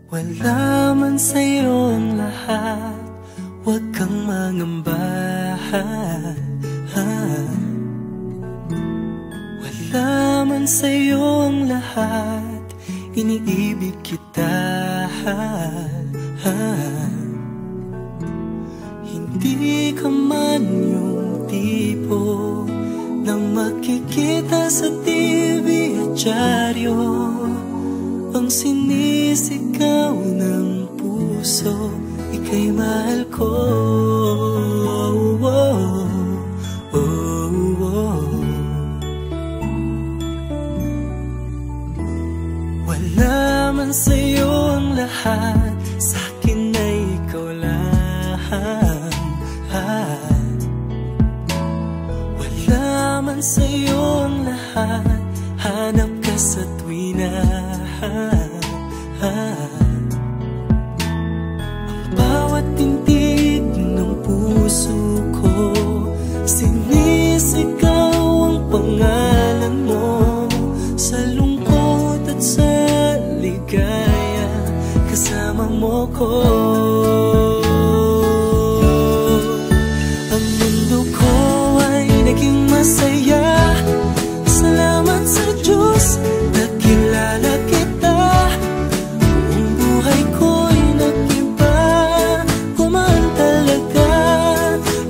Wala man sa'yo ang lahat, huwag kang mangamba. Wala man sa'yo ang lahat, iniibig kita. Hindi ka man yung tipo na makikita sa TV at dyaryo, ang sinisigaw ng puso, ika'y mahal ko. Wala man sa'yo ang lahat, sa'kin ay ikaw lang. Wala man sa'yo ang lahat, hanap ka sa tuwina. Ang bawat tintig ng puso ko, sinisigaw ang pangalan mo. Sa lungkot at sa ligaya, kasama mo ko. Ang mundo ko ay naging masaya, salamat sa Diyos nakilala kita. Ang buhay ko'y nag-iba, kumaan talaga.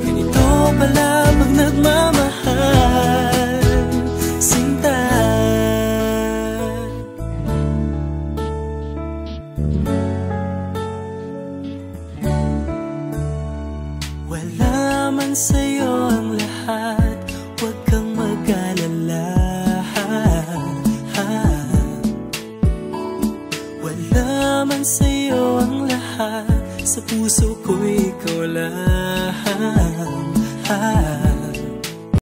Ganito pala pag nagmamahal, sinta. Wala man sa'yo ang lahat, huwag kang mag-alala. Wala man sa'yo ang lahat, sa puso ko ikaw lang.